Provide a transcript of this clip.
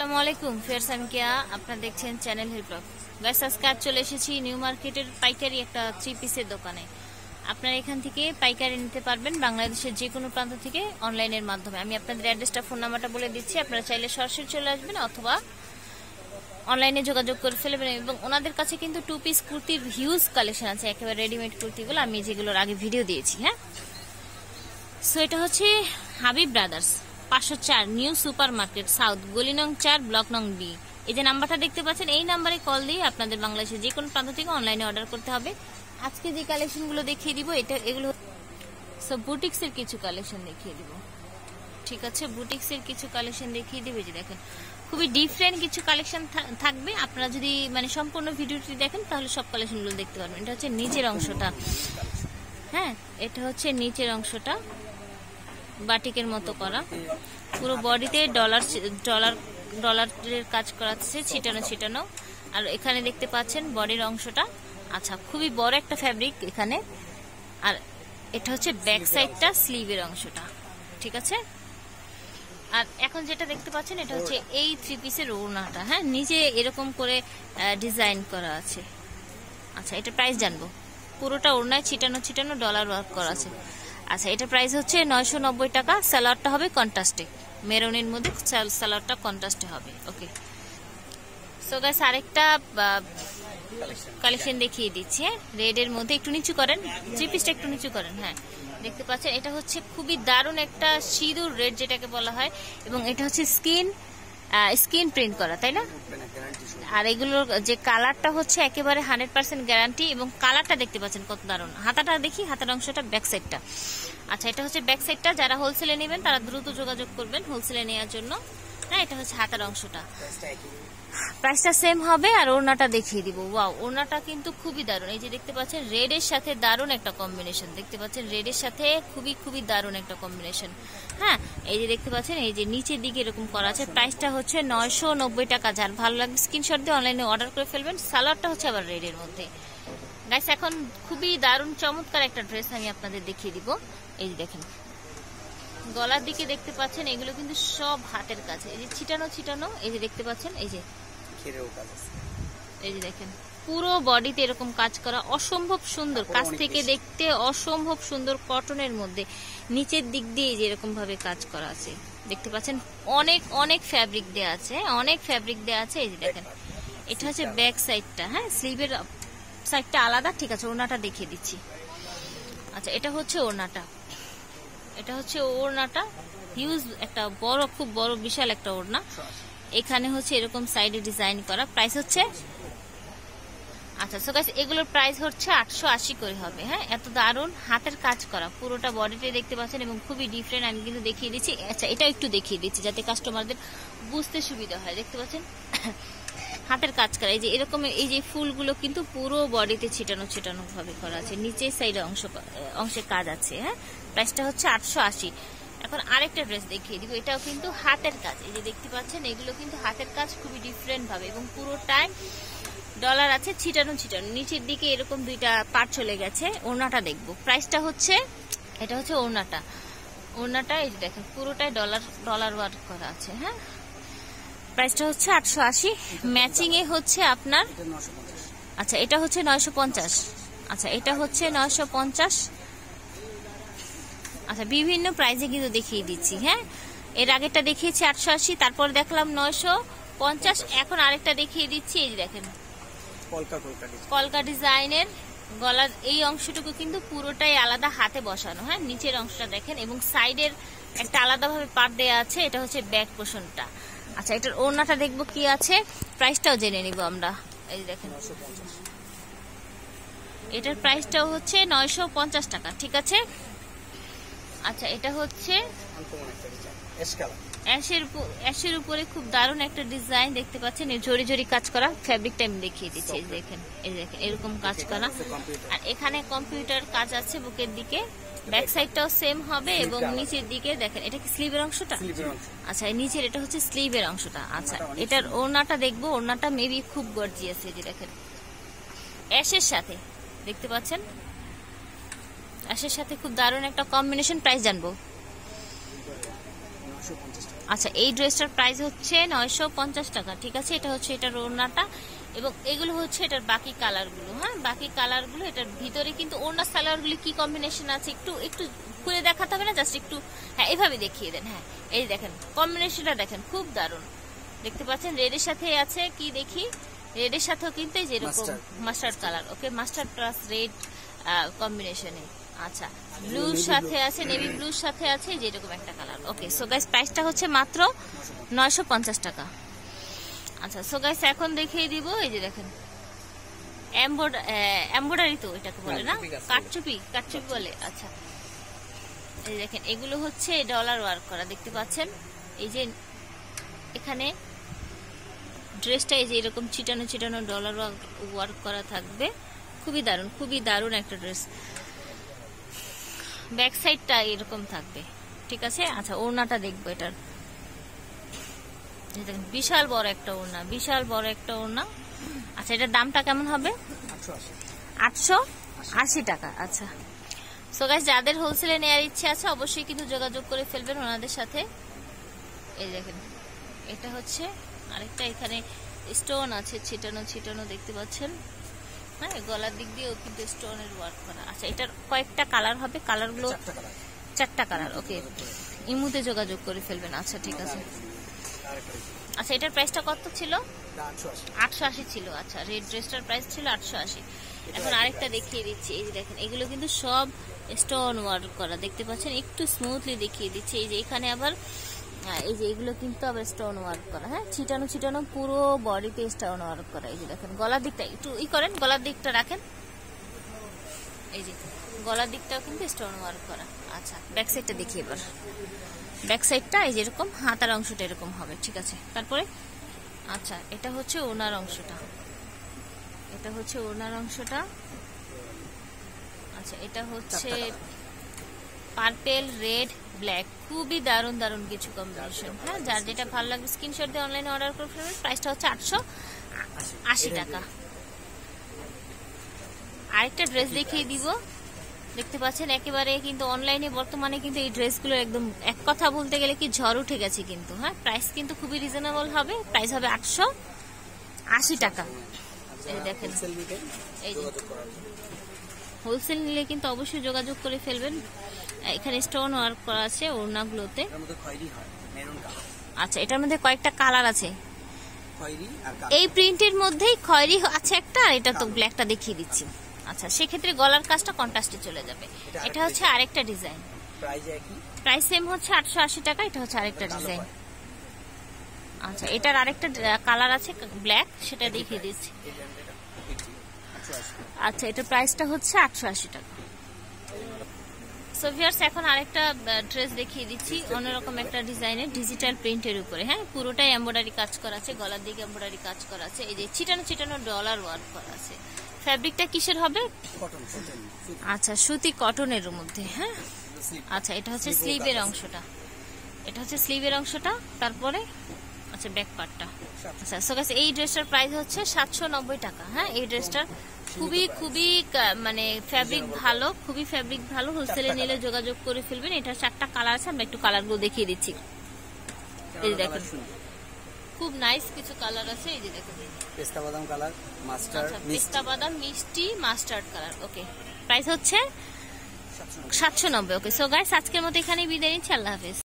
আসসালামু আলাইকুম ফিয়ার্স, আমি কিয়া। আপনারা দেখছেন চ্যানেল হেল্প ব্লগ। গাইস, আজকে চলে এসেছি নিউ মার্কেটের পাইকারি একটা 3 পিসের দোকানে। আপনারা এখান থেকে পাইকারি নিতে পারবেন বাংলাদেশের যে কোনো প্রান্ত থেকে অনলাইনের মাধ্যমে। আমি আপনাদের অ্যাড্রেসটা, ফোন নাম্বারটা বলে দিচ্ছি। আপনারা চাইলে সরাসরি চলে আসবেন অথবা অনলাইনে যোগাযোগ করে ফেলবেন। এবং ওনাদের কাছে কিন্তু 2 পিস কুর্তির হিউজ কালেকশন আছে, একেবারে রেডিমেড কুর্তিগুলো, আমি যেগুলোর আগে ভিডিও দিয়েছি। হ্যাঁ, সো এটা হচ্ছে Habib brothers 504 new super market, south, গলি নং 4, ব্লক নং বি। এই যে নাম্বারটা দেখতে পাচ্ছেন, এই নাম্বারে কল দিয়ে আপনাদের বাংলাদেশের যে কোনো প্রান্ত থেকে অনলাইনে অর্ডার করতে হবে। আজকে যে কালেকশনগুলো দেখিয়ে দিব, এগুলো সব বুটিক্সের কিছু কালেকশন দেখিয়ে দিব। ঠিক আছে, বুটিক্সের কিছু কালেকশন দেখিয়ে দিবে। যে দেখেন, খুবই ডিফারেন্ট কিছু কালেকশন থাকবে। আপনারা যদি সম্পূর্ণ ভিডিওটি দেখেন তাহলে সব কালেকশনগুলো দেখতে পারবেন। এটা হচ্ছে নিচের অংশটা। হ্যাঁ, এটা হচ্ছে নিচের অংশটা, বাটিকের মতো করা, পুরো বডিতে ডলারের কাজ করা আছে, ছিটানো। আর এখানে দেখতে পাচ্ছেন বডির অংশটা। আচ্ছা, খুবই বড় একটা ফ্যাব্রিক এখানে। আর এটা হচ্ছে ব্যাক সাইডটা, স্লিভের অংশটা। ঠিক আছে, আর এখন যেটা দেখতে পাচ্ছেন এটা হচ্ছে এই 3 পিসের ওড়নাটা। হ্যাঁ, নিচে এরকম করে ডিজাইন করা আছে। আচ্ছা, এটা প্রাইস জানবো। পুরোটা ওড়নায় ছিটানো ডলার ওয়ার্ক করা আছে। আচ্ছা, এটা প্রাইস হচ্ছে 990 টাকা। সালোয়ারটা হবে কন্ট্রাস্টে, মেরুনের মধ্যে সালোয়ারটা কন্ট্রাস্টে হবে। ওকে, সো গাইস, আরেকটা কালেকশন দেখিয়ে দিচ্ছি। রেডের মধ্যে একটু নিচু করেন, 3 পিসটা একটু নিচু করেন। হ্যাঁ, দেখতে পাচ্ছেন এটা হচ্ছে খুবই দারুণ একটা সিঁদুর রেড যেটাকে বলা হয়, এবং এটা হচ্ছে স্কিন প্রিন্ট করা, তাই না? আর এগুলোর যে কালারটা হচ্ছে একেবারে 100% গ্যারান্টি, এবং কালারটা দেখতে পাচ্ছেন কত দারুণ। হাতাটা দেখি, হাতার অংশটা, ব্যাক সাইডটা। আচ্ছা, এটা হচ্ছে ব্যাক সাইডটা। যারা হোলসেলে নেবেন তারা দ্রুত যোগাযোগ করবেন হোলসেলে নেওয়ার জন্য। হ্যাঁ, এটা হচ্ছে হাতার অংশটা, প্রাইসটা সেম হবে। আর ওড়নাটা দেখিয়ে দিব। ওয়াও, ওড়নাটা কিন্তু খুবই দারুণ। এই যে দেখতে পাচ্ছেন রেডের সাথে দারুণ একটা কম্বিনেশন, দেখতে পাচ্ছেন রেডের সাথে খুবই দারুণ একটা কম্বিনেশন। হ্যাঁ, এই যে দেখতে পাচ্ছেন, এই যে নিচের দিকে এরকম করা আছে। প্রাইসটা হচ্ছে 990 টাকা। যার ভালো লাগবে স্ক্রিনশট দিয়ে অনলাইনে অর্ডার করে ফেলবেন। সালোয়ারটা হচ্ছে আবার রেডের মধ্যে। গাইস, এখন খুবই দারুণ চমৎকার একটা ড্রেস আমি আপনাদের দেখিয়ে দিব। এই যে দেখেন, গলার দিকে দেখতে পাচ্ছেন এগুলো কিন্তু সব হাতের কাজ। এই যে ছিটানো, এই যে দেখতে পাচ্ছেন, এই যে দেখেন পুরো বডিতে এরকম কাজ করা, অসম্ভব সুন্দর। কাছ থেকে দেখতে অসম্ভব সুন্দর, কটনের মধ্যে নিচের দিক দিয়ে যে এরকম ভাবে কাজ করা আছে, দেখতে পাচ্ছেন। অনেক ফ্যাব্রিক দেওয়া আছে, এই যে দেখেন, এটা হচ্ছে ব্যাক সাইডটা। হ্যাঁ, স্লিভের সাইডটা আলাদা। ঠিক আছে, ওড়নাটা দেখিয়ে দিচ্ছি। আচ্ছা, এটা হচ্ছে ওড়নাটা, হিউজ একটা বড়, খুব বড় বিশাল একটা ওড়না। এখানে হচ্ছে এরকম সাইডে ডিজাইন করা। প্রাইস হচ্ছে, আচ্ছা সো গাইস, এগুলোর প্রাইস হচ্ছে 880 করে হবে। হ্যাঁ, এত দারুণ হাতের কাজ করা, পুরোটা বডিতে দেখতে পাচ্ছেন, এবং খুবই ডিফারেন্ট। আমি কিন্তু দেখিয়ে দিচ্ছি। আচ্ছা, এটা একটু দেখিয়ে দিচ্ছি যাতে কাস্টমারদের বুঝতে সুবিধা হয়। দেখতে পাচ্ছেন হাতের কাজ করা। এই যে এরকম, এই যে ফুলগুলো কিন্তু পুরো বডিতে ছিটানো ভাবে করা আছে। নিচের সাইডে অংশে কাজ আছে। হ্যাঁ, প্রাইসটা হচ্ছে 880। এখন আরেকটা ড্রেস দেখিয়ে দিব। এটাও কিন্তু হাতের কাজ। এই যে দেখতে পাচ্ছেন, এগুলো কিন্তু হাতের কাজ, খুবই ডিফারেন্ট ভাবে, এবং পুরোটাই ডলার আছে, ছিটানো। নিচের দিকে এরকম 2টা পার্ট চলে গেছে। ওড়নাটা দেখবো। প্রাইসটা হচ্ছে, এটা হচ্ছে ওড়নাটা, এই যে দেখেন পুরোটাই ডলার ওয়ার্ক করা আছে। হ্যাঁ, প্রাইসটা হচ্ছে 880। ম্যাচিং এ হচ্ছে আপনার, আচ্ছা এটা হচ্ছে 950। আচ্ছা, এটা হচ্ছে 950। আচ্ছা, বিভিন্ন প্রাইসে কিন্তু দেখিয়ে দিচ্ছি। হ্যাঁ, এর আগেরটা দেখিয়েছি 880, তারপর দেখলাম 950। এখন আরেকটা দেখিয়ে দিচ্ছি। এই যে দেখেন, কলকা ডিজাইনের গলার এই অংশটুকু কিন্তু পুরোটাই আলাদা, হাতে বসানো। হ্যাঁ, নিচের অংশটা দেখেন, এবং সাইডের একটা আলাদাভাবে পার্ট দেওয়া আছে। এটা হচ্ছে ব্যাক পোর্শনটা। আচ্ছা, এটার ওড়নাটা দেখবো কি আছে, প্রাইসটাও জেনে নিব আমরা। এই যে দেখেন, এটার প্রাইসটাও হচ্ছে 950 টাকা। ঠিক আছে, আচ্ছা, এটা হচ্ছে অ্যাশের উপরে খুব দারুণ একটা ডিজাইন দেখতে পাচ্ছেন। জড়ি কাজ করা, ফ্যাব্রিকটা আমি দেখিয়ে দিচ্ছি। এই দেখেন এরকম কাজ করা। আর এখানে কম্পিউটার কাজ আছে বুকের দিকে। ব্যাক সাইডটাও সেম হবে, এবং নিচের দিকে দেখেন, এটা কি স্লিভের অংশটা? আচ্ছা, নিচের এটা হচ্ছে স্লিভের অংশটা। আচ্ছা, এটার ওড়নাটা দেখবো। ওড়নাটা মেবি খুব গর্জিয়াস। এই যে দেখেন, অ্যাশের সাথে দেখতে পাচ্ছেন, অ্যাশের সাথে খুব দারুণ একটা কম্বিনেশন। প্রাইস জানবো। আচ্ছা, এই ড্রেসটার প্রাইস হচ্ছে 950 টাকা। ঠিক আছে, এটা হচ্ছে এটার ওড়নাটা এবং এগুলো হচ্ছে এটার বাকি কালারগুলো। হ্যাঁ, বাকি কালারগুলো এটার ভিতরে কিন্তু ওড়না সালোয়ারগুলো কি কম্বিনেশন আছে একটু একটু খুলে দেখাতে হবে না, জাস্ট একটু হ্যাঁ এভাবে দেখিয়ে দেন। হ্যাঁ, এই দেখেন কম্বিনেশনটা দেখেন, খুব দারুণ দেখতে পাচ্ছেন। রেডের সাথে আছে কি দেখি, রেডের সাথেও কিন্তু এই যেরকম মাস্টার্ড কালার, ওকে মাস্টার্ড প্লাস রেড কম্বিনেশনে। আচ্ছা, ব্লুর সাথে আছে, নেভি ব্লুর সাথে আছে যেরকম একটা কালার। ওকে, সো গাইস প্রাইসটা হচ্ছে মাত্র 950 টাকা। আচ্ছা, সো গাইস এখন দেখিয়ে দিব এই যে দেখেন এমব্রয়ডারি, তো এটাকে বলে না, কাটচুপি, কাটচুপি বলে। আচ্ছা, এই দেখেন এগুলো হচ্ছে ডলার ওয়ার্ক করা, দেখতে পাচ্ছেন। এই যে এখানে ড্রেসটা এই যে এরকম চিটানো চিটানো ডলার ওয়ার্ক করা থাকবে, খুবই দারুণ, খুবই দারুণ একটা ড্রেস। ব্যাক সাইডটা এরকম থাকবে, ঠিক আছে। আচ্ছা, ওড়নাটা দেখবো এটার, দেখেন বিশাল বড় একটা ওড়না, বিশাল বড় একটা ওড়না। আচ্ছা, এটার দামটা কেমন হবে? 880 টাকা। আচ্ছা, সো গাইস যাদের হোলসেলে নেওয়ার ইচ্ছে আছে অবশ্যই কিন্তু যোগাযোগ করে ফেলবেন ওনাদের সাথে। এই দেখেন এটা হচ্ছে আরেকটা, এখানে স্টোন আছে ছিটানো ছিটানো, দেখতে পাচ্ছেন। হ্যাঁ, গলার দিক দিয়েও কিন্তু স্টোনের ওয়ার্ক করা। আচ্ছা, এটার কয়েকটা কালার হবে, কালারগুলো 4টা কালার। ওকে, ইমুতে যোগাযোগ করে ফেলবেন। আচ্ছা, ঠিক আছে। আচ্ছা, এটার প্রাইসটা কত ছিল? 880 ছিল। আচ্ছা, রেড ড্রেসটার প্রাইস ছিল 880। এখন আরেকটা দেখিয়ে দিচ্ছি, এই যে দেখেন এগুলো কিন্তু সব স্টোন ওয়ার্ক করা, দেখতে পাচ্ছেন। একটু স্মুথলি দেখিয়ে দিচ্ছি, এই যে এখানে আবার এই যে এগুলো কিন্তু আবার স্টোন ওয়ার্ক করা। হ্যাঁ, ছিটানো ছিটানো পুরো বডিতে স্টোন ওয়ার্ক করা। এই যে দেখেন গলার দিকটা একটু করেন, গলার দিকটা রাখেন, এই যে গলার দিকটাও কিন্তু স্টোন ওয়ার্ক করা। আচ্ছা, ব্যাক সাইডটা দেখি এবার। ব্যাক সাইডটা এই যেরকম হাতার অংশটা এরকম হবে, ঠিক আছে। তারপরে আচ্ছা, এটা হচ্ছে ওনার অংশটা, এটা হচ্ছে ওনার অংশটা। আচ্ছা, এটা হচ্ছে পার্পেল, রেড, ব্ল্যাক, খুবই দারুণ দারুণ কিছু কম্বিনেশন। হ্যাঁ, যার যেটা ভালো লাগবে স্ক্রিনশট দিয়ে অনলাইনে অর্ডার করে ফেলবেন। প্রাইসটা হচ্ছে 880 টাকা। আরেকটা ড্রেস দেখিয়ে দিব, দেখতে পাচ্ছেন একেবারে কিন্তু অনলাইনে বর্তমানে কিন্তু এই ড্রেসগুলো একদম এক কথা বলতে গেলে কি ঝড় উঠে গেছে কিন্তু। হ্যাঁ, প্রাইস কিন্তু খুবই রিজনেবল হবে, প্রাইস হবে 880 টাকা। এই দেখেন, এই যে হোলসেল নিলে কিন্তু অবশ্যই যোগাযোগ করে ফেলবেন। এখানে স্টোন ওয়ার্ক করা আছে ওড়নাগুলোতে। আচ্ছা, এটার মধ্যে কয়েকটা কালার আছে, এই প্রিন্টের মধ্যেই খয়েরি আছে একটা, আর এটা তো ব্ল্যাকটা দেখিয়ে দিচ্ছি। আচ্ছা, সেক্ষেত্রে গলার কাজটা কন্ট্রাস্টে চলে যাবে। এটা হচ্ছে আরেকটা ডিজাইন, প্রাইস সেম হচ্ছে 880 টাকা। এটা হচ্ছে আরেকটা ডিজাইন। আচ্ছা, এটার আরেকটা কালার আছে ব্ল্যাক, সেটা দেখিয়ে দিচ্ছি। আচ্ছা, এটার প্রাইসটা হচ্ছে 880 টাকা। সো ভিউয়ার্স, এখন আরেকটা ড্রেস দেখিয়ে দিচ্ছি, অন্যরকম একটা ডিজাইনের ডিজিটাল প্রিন্টের উপরে। হ্যাঁ, পুরোটাই এমব্রয়ডারি কাজ করা আছে, গলার দিকে এমব্রয়ডারি কাজ করা আছে, এই যে ছিটানো ছিটানো ডলার ওয়ার্ক করা আছে। ফ্যাব্রিকটা কিসের হবে? আচ্ছা, সুতি কটনের মধ্যে। হ্যাঁ, আচ্ছা, এটা হচ্ছে স্লিভের অংশটা, এটা হচ্ছে স্লিভের অংশটা। তারপরে আচ্ছা, ব্যাক পার্টটা। আচ্ছা, সো গাইস এই ড্রেসটার প্রাইস হচ্ছে 790 টাকা। হ্যাঁ, এই ড্রেসটার খুবই খুবই মানে ফ্যাব্রিক ভালো, খুবই ফ্যাব্রিক ভালো। হোলসেলে নিলে যোগাযোগ করে ফেলবেন। এটা 4টা কালার আছে, আমরা একটু কালারগুলো দেখিয়ে দিচ্ছি। এই যে দেখেন খুব নাইস কিছু কালার আছে, এই যে দেখেন পেস্তা বাদাম কালার, মাস্টার্ড, পেস্তা বাদাম, মিষ্টি মাস্টার্ড কালার। ওকে, প্রাইস হচ্ছে 790। ওকে, সো গাইস আজকের মতো এখানেই বিদায় নিচ্ছি। আল্লাহ হাফেজ।